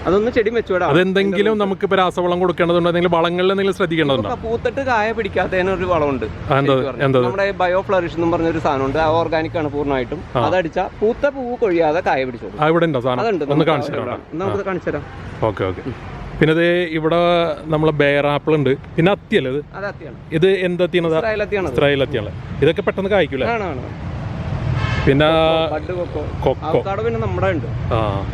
അതൊന്ന് ചെടി മെച്ചേർഡ് ആവും. അതെന്തെങ്കിലും നമുക്ക് ഇപ്പോൾ രാസവളം കൊടുക്കേണ്ടതുണ്ടോ, വളങ്ങളിൽ എന്തെങ്കിലും ശ്രദ്ധിക്കേണ്ടതുണ്ടോ? പൂത്തിട്ട് കായ പിടിക്കാത്തതിനൊരു വളമുണ്ട്, നമ്മുടെ ബയോ ഫ്ലറിഷ് എന്ന് പറഞ്ഞൊരു സാധനമുണ്ട്. ഓർഗാനിക് ആണ് പൂർണ്ണമായിട്ടും. അതടിച്ചാൽ പൂത്ത പൂവ് കൊഴിയാതെ കായ പിടിച്ചോളൂ. അതുണ്ട്, നമുക്ക് കാണിച്ചു തരാം. Okay okay. പിന്നെ അത് ഇവിടെ നമ്മളെ ബെയർ ആപ്പിൾ ഉണ്ട്. പിന്നെ അത്തിയല്ലേ ഇത്? ഇത് എന്തത്തിയാണ്? ഇസ്രായേലത്തിയാണ്. ഇതൊക്കെ പെട്ടെന്ന് കായ്ക്കൂല. പിന്നെ കൊക്കോ പിന്നെ നമ്മുടെ ഉണ്ട്.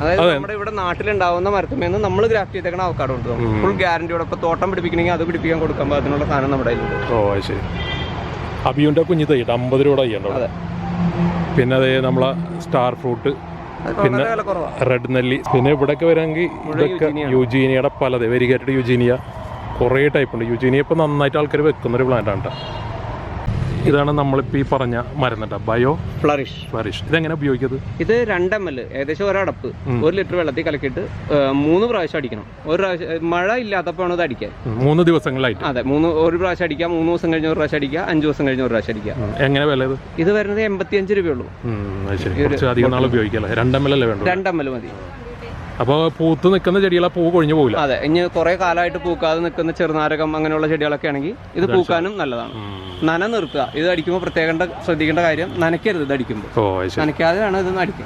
അതായത് നമ്മുടെ ഇവിടെ നാട്ടിലുണ്ടാവുന്ന മരത്തുമേന്ന് നമ്മൾ ഗ്രാഫ്റ്റ് ചെയ്തേക്കണ അവക്കാടോ ഉണ്ട്. ഫുൾ ഗ്യാരണ്ടിയോടെ. ഇപ്പൊ തോട്ടം പിടിപ്പിക്കണമെങ്കിൽ അത് പിടിപ്പിക്കാൻ കൊടുക്കാൻ അതിനുള്ള സാധനം നമ്മുടെ കയ്യിലുണ്ട്. ഓ ശരി. അബിയുന്റെ കുഞ്ഞു തൈയിട്ട് 50 രൂപ തയ്യണ്ടോ? പിന്നെ അത് നമ്മളെ സ്റ്റാർ ഫ്രൂട്ട്, പിന്നെ റെഡ് നെല്ലി. പിന്നെ ഇവിടെയൊക്കെ വരാമെങ്കിൽ ഇതൊക്കെ യുജീനിയയുടെ പലത് വെരിഗേറ്റഡ് യുജീനിയ കുറേ ടൈപ്പ് ഉണ്ട്. യുജീനിയ ഇപ്പോൾ നന്നായിട്ട് ആൾക്കാർ വെക്കുന്നൊരു പ്ലാന്റ് ആണ്. ഇതാണ് നമ്മളിപ്പോൾ ഈ പറഞ്ഞ മരം കേട്ടോ, ബയോ ഫ്ലറിഷ്. ഇതെങ്ങനെ ഉപയോഗിക്കുന്നത്? ഇത് 2 ml ഏകദേശം ഒരടപ്പ് 1 ലിറ്റർ വെള്ളത്തിൽ കലക്കിയിട്ട് 3 പ്രാവശ്യം അടിക്കണം. ഒരു പ്രാവശ്യം മഴ ഇല്ലാത്തപ്പോഴാണ് ഇത് അടിക്കാൻ. 3 ദിവസങ്ങളായിട്ട്. അതെ, ഒരു പ്രാവശ്യം അടിക്കാം, 3 ദിവസം കഴിഞ്ഞ് ഒരു പ്രാവശ്യം അടിക്കുക, 5 ദിവസം കഴിഞ്ഞ് ഒരു പ്രാവശ്യം അടിക്കുക. എങ്ങനെ വില ഇത് വരുന്നത് 85 രൂപയുള്ളൂ. അധികം നാൾ ഉപയോഗിക്കല്ലേ? 2 ml അല്ലേ വേണ്ട? 2 ml മതി. അപ്പോൾ പൂത്ത് നിൽക്കുന്ന ചെടികളെ പൂ കൊഴിഞ്ഞു പോകില്ല. അതെ, ഇനി കുറെ കാലമായിട്ട് പൂക്കാതെ നിൽക്കുന്ന ചെറുനാരകം അങ്ങനെയുള്ള ചെടികളൊക്കെ ആണെങ്കിൽ ഇത് പൂക്കാനും നല്ലതാണ്. നന നിർത്തുക. ഇത് അടിക്കുമ്പോൾ പ്രത്യേകം ശ്രദ്ധിക്കേണ്ട കാര്യം, നനയ്ക്കരുത്. ഇത് അടിക്കുമ്പോൾ നനയ്ക്കാതെ വേണം ഇതൊന്ന് അടിക്കുക.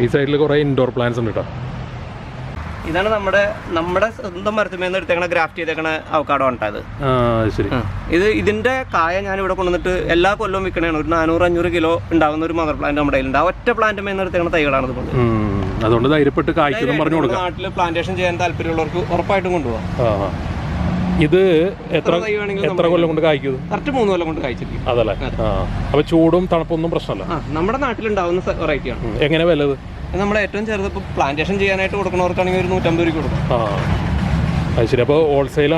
ഈ സൈഡിൽ കുറെ ഇൻഡോർ പ്ലാന്റ്സ് ഉണ്ട് കേട്ടോ. ഇതാണ് നമ്മുടെ സ്വന്തം മരത്തുമേന്ന് എടുത്തേക്കണ ഗ്രാഫ്റ്റ് ചെയ്തേക്കണ അവക്കാഡോ ആണ്. ഇത് ഇതിന്റെ കായ ഞാൻ ഇവിടെ കൊണ്ടുവന്നിട്ട് എല്ലാ കൊല്ലവും വിൽക്കണതാണ്. ഒരു 400-500 കിലോ ഉണ്ടാവുന്ന ഒരു മദർ പ്ലാന്റ് നമ്മുടെ കയ്യിലുണ്ട്. ആ ഒറ്റ പ്ലാന്റ് മേന്ന് എടുത്തേക്കണ തൈകളാണ് ഇത്. അതുകൊണ്ട് ധൈര്യപ്പെട്ട് കായ്ക്കുന്നു പറഞ്ഞു കൊടുക്കാം. നാട്ടിൽ പ്ലാന്റേഷൻ ചെയ്യാൻ താല്പര്യമുള്ളവർക്ക് ഉറപ്പായിട്ടും കൊണ്ടുപോകാം. ഇത് എത്ര കൊല്ലം കൊണ്ട് കായ്ക്കും? കറക്റ്റ് 3 കൊല്ലം കൊണ്ട് കായ്ച്ചിരിക്കും. അതല്ലേ? അപ്പൊ ചൂടും തണുപ്പൊന്നും പ്രശ്നമല്ല. നമ്മുടെ നാട്ടിലുണ്ടാവുന്ന വെറൈറ്റിയാണ്. എങ്ങനെ വില? നമ്മൾ ഏറ്റവും ചെറുത് ഇപ്പോൾ പ്ലാന്റേഷൻ ചെയ്യാനായിട്ട് കൊടുക്കുന്നവർക്കാണെങ്കിൽ ഒരു 150 രൂപ കൊടുക്കും. അത് ശരി. അപ്പോൾ ഹോൾസെയിൽ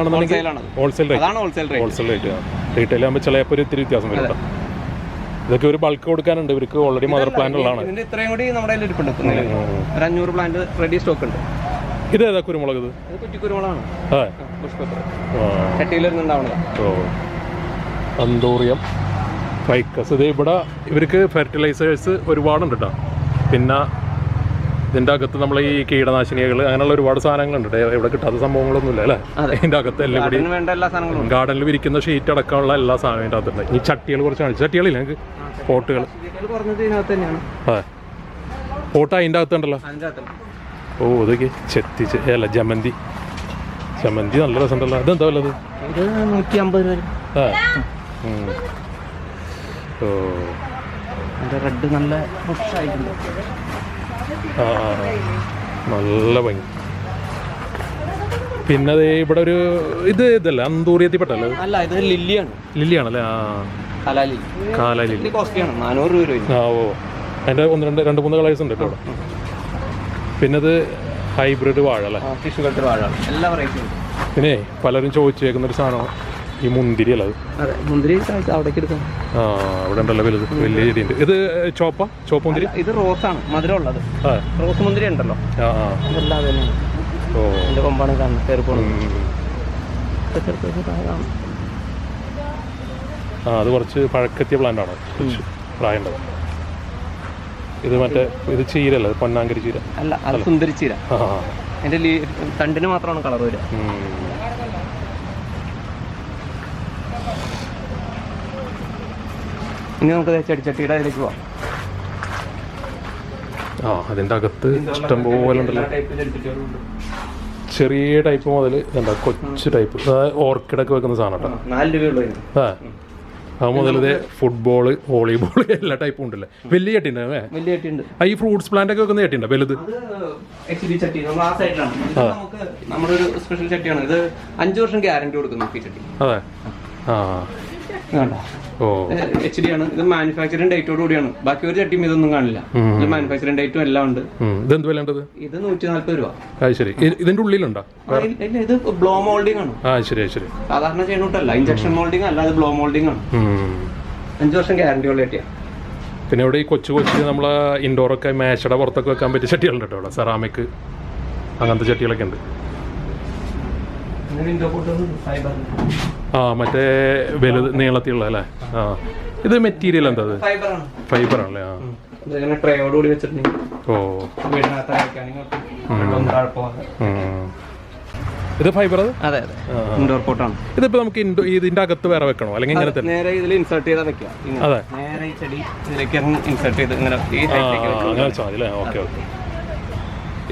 റേറ്റ്. റീറ്റെയിൽ ആകുമ്പോൾ ചിലപ്പോൾ ഇത്തിരി വ്യത്യാസം വരും. ഇതൊക്കെ ഒരു ബൾക്ക് കൊടുക്കാനുണ്ട് ഇവർക്ക്. ഓൾറെഡി മദർ പ്ലാന്റ് ഉള്ളതാണ്. ഇതിന്റെ ഇത്രയും കൂടി നമ്മുടെ ഇരിപ്പുണ്ട്. ഒരു 500 പ്ലാന്റ് റെഡി സ്റ്റോക്ക് ഉണ്ട്. ഇത് ഏതാ കുരുമുളക്? ഇത് കുറ്റിക്കുരുമുളകാണ്. ചട്ടിയിലിരുന്നുണ്ടാവുന്നത്. അന്തോറിയം ഫൈക്കസ്. ഇത് ഇവിടെ ഇവർക്ക് ഫെർട്ടിലൈസേഴ്സ് ഒരുപാടുണ്ട് കേട്ടോ. പിന്നെ ഇതിൻ്റെ അകത്ത് നമ്മൾ ഈ കീടനാശിനികൾ അങ്ങനെയുള്ള ഒരുപാട് സാധനങ്ങളുണ്ട്. ഇവിടെ കിട്ടാത്ത സംഭവങ്ങളൊന്നുമില്ല അല്ലേ? ഇതിൻ്റെ അകത്ത് എല്ലാം കൂടി ഗാർഡനിൽ വിരിക്കുന്ന ഷീറ്റ് അടക്കമുള്ള എല്ലാ സാധനവും ഇതിൻ്റെ അകത്തുണ്ട്. ഈ ചട്ടികൾ കുറച്ചാണ്. ചട്ടികളില്ല ഞങ്ങൾക്ക് പോട്ടുകൾ. അതെ, പോട്ട് അതിൻ്റെ അകത്തുണ്ടല്ലോ. ഓ ഇതൊക്കെ ചെത്തിച്ച് അല്ല ജമന്തി നല്ല രസമുണ്ടല്ലോ. ഇതെന്താ വല്ലത്? 150 രൂപ. ഓ റെഡ് നല്ല ഫ്രഷ് ആയിട്ടുണ്ട്. നല്ല ഭംഗി. പിന്നെ ഇവിടെ ഒരു ഇതല്ല അന്തൂറിയത്തിൽ പെട്ടല്ലോ? അല്ല, ഇത് ലില്ലിയാണല്ലേ? കാലാലില്ലി. 400 രൂപ. ഓ അതിൻ്റെ 2-3 കളേഴ്സ് ഉണ്ട് കേട്ടോ. പിന്നെ ഇത് ഹൈബ്രിഡ് വാഴ അല്ലേ? എല്ലാ വെറൈറ്റിയും. പിന്നെ പലരും ചോദിച്ചേക്കുന്നൊരു സാധനമാണ് ഈ മുന്തിരി അല്ല? മുന്തിരി അവിടേക്ക് എടുക്കാം. അവിടെ ഉണ്ടല്ലോ വലുത്, വലിയ ചെടിയുണ്ട്. ഇത് ചോപ്പ മുന്തിരി? ഇത് റോസാണ്, മധുരം ഉള്ളത്. റോസ് മുന്തിരി ഉണ്ടല്ലോ. ഓ കൊമ്പാണ് കാണുന്നത്. അത് കുറച്ച് പഴക്കത്തിയ പ്ലാന്റ് ആണ്, പ്രായമുണ്ടത്. ഇത് മറ്റേ ഇത് ചീരല്ല, പൊന്നാങ്കരി ചീര അല്ല, അത് സുന്ദരി ചീര. അതിന്റെ തണ്ടിന് മാത്രമാണ് കളർ വരിക. ഇനി നമുക്ക് ചെടിച്ചട്ടിയുടെ അതിലേക്ക് പോവാം. ആ അതിൻ്റെ അകത്ത് ഇഷ്ടം പോലെ ഉണ്ടല്ലോ. ചെറിയ ടൈപ്പ് മുതൽ എന്താ കൊച്ചു ടൈപ്പ്, ഓർക്കിഡൊക്കെ വെക്കുന്ന സാധനം കേട്ടോ. 4 രൂപയുള്ളൂ. അത് മുതൽ ഫുട്ബോള്, വോളിബോൾ എല്ലാ ടൈപ്പും ഉണ്ടല്ലേ. വലിയ ചട്ടി ഉണ്ട്. വലിയ ചട്ടിയുണ്ട്. ഈ ഫ്രൂട്ട്സ് പ്ലാന്റ് ഒക്കെ വെക്കുന്ന ചട്ടി ഉണ്ടോ വലുത്? ചട്ടി നമ്മൾ ആ സൈഡിലാണ്. നമുക്ക് നമ്മുടെ ഒരു സ്പെഷ്യൽ ചട്ടിയാണ് ഇത്. 5 വർഷം ഗ്യാരണ്ടി കൊടുക്കുന്നു ഈ ചട്ടി. അതെ. ആ ഓ HD ആണ്. ഇത് മാനുഫാക്ചറിംഗ് ഡേറ്റോട് കൂടിയാണ്. ബാക്കി ഒരു ചട്ടിയും ഇതൊന്നും കാണില്ല. ഇത് മാനുഫാക്ചറിംഗ് ഡേറ്റും എല്ലാം ഉണ്ട്. ഇതെന്ത് വിലണ്ടത്? ഇത് 140 രൂപ. ശരി. ഇതിന്റെ ഉള്ളിലുണ്ടോ? ഇല്ല, ഇത് ബ്ലോ മോൾഡിംഗ് ആണ്. ശരി. സാധാരണ ചെയ്യണോട്ടല്ല, ഇഞ്ചക്ഷൻ മോൾഡിംഗ് അല്ല, അത് ബ്ലോ മോൾഡിംഗ് ആണ്. 5 വർഷം ഗ്യാരണ്ടി ഉള്ള ചട്ടിയാണ്. പിന്നെ ഇവിടെ ഈ കൊച്ചു നമ്മളെ ഇൻഡോറൊക്കെ മേശയുടെ പുറത്തൊക്കെ വെക്കാൻ പറ്റിയ ചട്ടികളുണ്ട് കേട്ടോ. ഇവിടെ സെറാമിക് അങ്ങനത്തെ ചട്ടികളൊക്കെ ഉണ്ട്. മറ്റേ വലുത് നീളത്തിലുള്ള അല്ലേ? ഇത് മെറ്റീരിയൽ എന്താ? ഫൈബർ ആണല്ലേ? ഓ ഇത് ഫൈബർ? അതെ, ഇൻഡോർ പോട്ടാണ്. ഇതിപ്പോ നമുക്ക് ഇതിന്റെ അകത്ത് വേറെ വെക്കണോ അല്ലെങ്കിൽ ഇങ്ങനെ തന്നെ നേരെ ഇതിൽ ഇൻസേർട്ട് ചെയ്താൽ വെക്കാം? അതെ, നേരെ ഈ ചെടി ഇതിലേക്ക് ഇൻസേർട്ട് ചെയ്ത് ഇങ്ങനെ അങ്ങനെ വെച്ചാൽ മതി അല്ലേ? ഓക്കെ.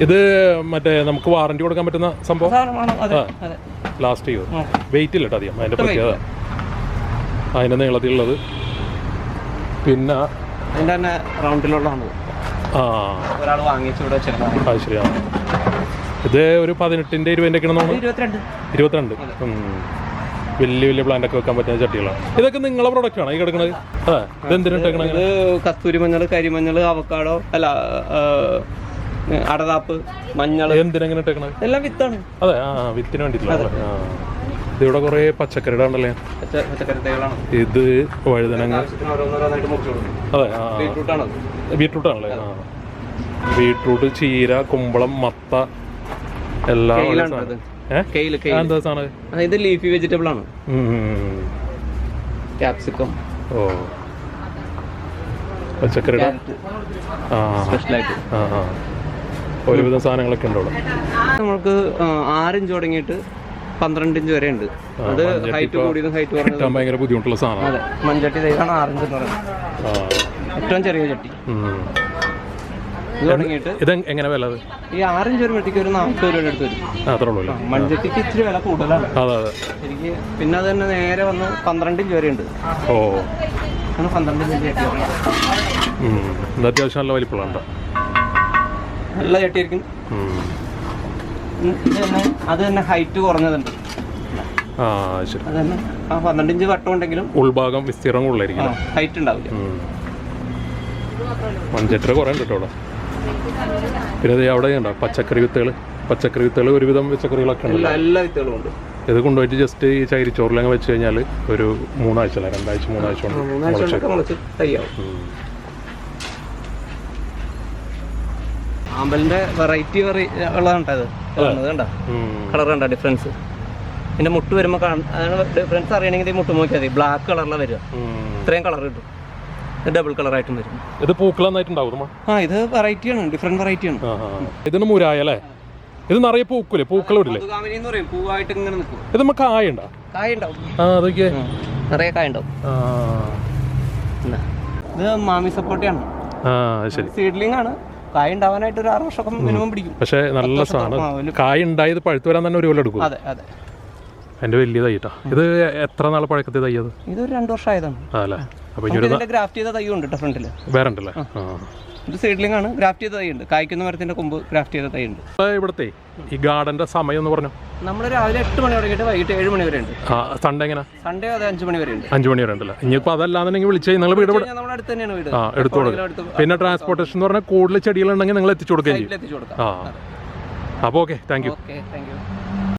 ഇത് മറ്റേ നമുക്ക് വാറന്റി കൊടുക്കാൻ പറ്റുന്ന സംഭവം? ലാസ്റ്റ് ചെയ്യും. വെയിറ്റ് ഇല്ല കേട്ടോ അധികം. അതിന്റെ പ്രത്യേകത അതിന്റെ നീളത്തിലുള്ളത്. പിന്നെ അതിന്റെ തന്നെ റൗണ്ടിലുള്ളതാണ്. ഒരാൾ വാങ്ങിച്ചു ഇവിടെ വെച്ചിരുന്നത്. അത് ശരിയാണ്. ഇത് ഒരു 18-ന്റെ 20-ന്റെ ഒക്കെ 22. വലിയ പ്ലാന്റ് ഒക്കെ വെക്കാൻ പറ്റുന്ന ചട്ടികളാണ്. ഇതൊക്കെ നിങ്ങളെ പ്രൊഡക്റ്റ് ആണ് ഈ കിടക്കുന്നത്? അതെ. ഇതെന്തിനാണ്? ഇത് കസ്തൂരി മഞ്ഞൾ, കരിമഞ്ഞൾ, അവക്കാടോ, അല്ല അടതാപ്പ്, മഞ്ഞൾ. എന്തിനെങ്ങനെ ഇട്ടേക്കണത്? എല്ലാം വിത്താണ്. അതെ, വിത്തിന് വേണ്ടിയിട്ടില്ല. ഇതിവിടെ കുറെ പച്ചക്കറിയുടെ ഉണ്ടല്ലേ? പച്ചക്കറി തൈകളാണ്. ഇത് വഴുതനങ്ങ. അതെ, ബീട്രൂട്ട് ആണല്ലേ? ബീട്രൂട്ട്, ചീര, കുമ്പളം, മത്ത എല്ലാം. എന്താ സാധനം? ഇത് ലീഫി വെജിറ്റബിൾ ആണ്. ക്യാപ്സിക്കം. ഓ പച്ചക്കറിയുടെ സ്പെഷ്യലായിട്ട് ഒരുവിധം സാധനങ്ങളൊക്കെ ഉണ്ട് ഇവിടെ. നമുക്ക് 6 ഇഞ്ച് തുടങ്ങിയിട്ട് 12 ഇഞ്ച് വരെ ഉണ്ട്. അത് ഹൈറ്റ് കൂടിയതും ഹൈറ്റ് കുറഞ്ഞതും ഭയങ്കര ബുദ്ധിമുട്ടുള്ള സാധനം. അതെ, മൺചട്ടി തൈകളാണ് 6 ഇഞ്ച് എന്ന് പറയുന്നത്. ഏറ്റവും ചെറിയ ചട്ടി ഇത് തുടങ്ങിയിട്ട്. ഇത് എങ്ങനെ വില? ഈ 6 ഇഞ്ച് വരുമ്പോഴത്തേക്ക് ഒരു 40 രൂപയുടെ അടുത്ത് വരും. അത്രേ ഉള്ളൂ. മൺചട്ടിക്ക് ഇച്ചിരി വില കൂടുതലാണ്. അതെ. എനിക്ക് പിന്നെ അത് തന്നെ നേരെ വന്ന് 12 ഇഞ്ച് വരെ ഉണ്ട്. ഓ 12 ഇഞ്ച് ചട്ടി. അത്യാവശ്യം നല്ല വലിപ്പമുള്ള നല്ല ചട്ടിയായിരിക്കും. അത് തന്നെ ഹൈറ്റ് കുറഞ്ഞതുണ്ട്. ശരി. അത് തന്നെ 12 ഇഞ്ച് വട്ടം ഉണ്ടെങ്കിലും ഉൾഭാഗം വിസ്തീർണം കൂടുതലായിരിക്കും, ഹൈറ്റ് ഉണ്ടാവില്ല. മൺചട്ടിര കുറേ ഉണ്ട് കേട്ടോ അവിടെ. പിന്നെ അത് അവിടെ ഉണ്ടോ പച്ചക്കറി വിത്തുകൾ ഒരുവിധം പച്ചക്കറികളൊക്കെ ഉണ്ട്. എല്ലാ വിത്തുകളും ഉണ്ട്. ഇത് കൊണ്ടുപോയിട്ട് ജസ്റ്റ് ഈ ചകിരിച്ചോറിലങ്ങ് വെച്ച് കഴിഞ്ഞാൽ ഒരു 3 ആഴ്ച 2 ആഴ്ച 3 ആഴ്ച കൊണ്ട് മുളച്ച് തയ്യാവും. ആമ്പലിന്റെ വെറൈറ്റി ഉള്ളതാണ് കേട്ടോ. ഇത് കണ്ടോ കളർ കണ്ടോ ഡിഫറൻസ്? ഇതിന്റെ മുട്ട് വരുമ്പോൾ ഡിഫറൻസ് അറിയണമെങ്കിൽ ഈ മുട്ട് നോക്കിയാൽ മതി. ബ്ലാക്ക് കളറിലാണ് വരിക. ഇത്രയും കളർ കിട്ടും. ഡബിൾ കളറായിട്ടും വരും. ഇത് പൂക്കൾ നന്നായിട്ടുണ്ടാവും. ഇത് വെറൈറ്റിയാണ്, ഡിഫറെന്റ് വെറൈറ്റിയാണ്. ഇതിന് മുരായ അല്ലേ? ഇത് നിറയെ പൂക്കൂലേ? പൂക്കൾ വിടില്ലേ? പൂവായിട്ട് ഇങ്ങനെ നിൽക്കും. ഇത് നമുക്ക് കായുണ്ടോ? കായുണ്ടാവും. അതൊക്കെ നിറയെ കായുണ്ടാവും. ഇത് മാമി സപ്പോർട്ടിയാണ്. ശരി. സീഡ്ലിംഗ് ആണ്. കായ ഉണ്ടാവാനായിട്ട് ഒരു 6 വർഷമൊക്കെ മിനിമം പിടിക്കും. പക്ഷെ നല്ല സാധനം. കായ ഉണ്ടായത് പഴുത്തു വരാൻ തന്നെ 1 കൊല്ലം എടുക്കും. അതെ. അതിന്റെ വലിയ തൈട്ടാ. ഇത് എത്ര നാൾ പഴക്കത്തെ തയ്യത്? ഇതൊരു 2 വർഷം ആയതാണ്. അല്ലേ? അപ്പൊ ഗ്രാഫ്റ്റ് ചെയ്ത തൈ ഉണ്ട് ഫ്രണ്ടില്. വേറെ ഉണ്ടല്ലേ? ഇത് സീഡ്ലിംഗ് ആണ്. ഗ്രാഫ്റ്റ് ചെയ്ത തൈ ഉണ്ട്. കായ്ക്കുന്ന മരത്തിന്റെ കൊമ്പ് ഗ്രാഫ്റ്റ് ചെയ്ത തൈ ഉണ്ട്. ഇവിടുത്തെ ഈ ഗാർഡന്റെ സമയം എന്ന് പറഞ്ഞു? നമ്മൾ രാവിലെ 8 മണി തുടങ്ങിയിട്ട് വൈകിട്ട് 7 മണി വരെ ഉണ്ട്. സൺഡേ എങ്ങനെ? സൺഡേ അതെ 5 മണി വരെ ഉണ്ട്. 5 മണി വരെ ഉണ്ടല്ലോ. ഇനിയിപ്പോ അതല്ലാന്നുണ്ടെങ്കിൽ വിളിച്ചാൽ നിങ്ങൾ വീട് നമ്മുടെ അടുത്ത് തന്നെയാണ് വീട്. എടുത്തു കൊടുക്കും. പിന്നെ ട്രാൻസ്പോർട്ടേഷൻ എന്ന് പറഞ്ഞാൽ കൂടുതൽ ചെടികളുണ്ടെങ്കിൽ നിങ്ങൾ എത്തിച്ചു കൊടുക്കുകയും ചെയ്യും. അപ്പോൾ ഓക്കെ, താങ്ക് യു.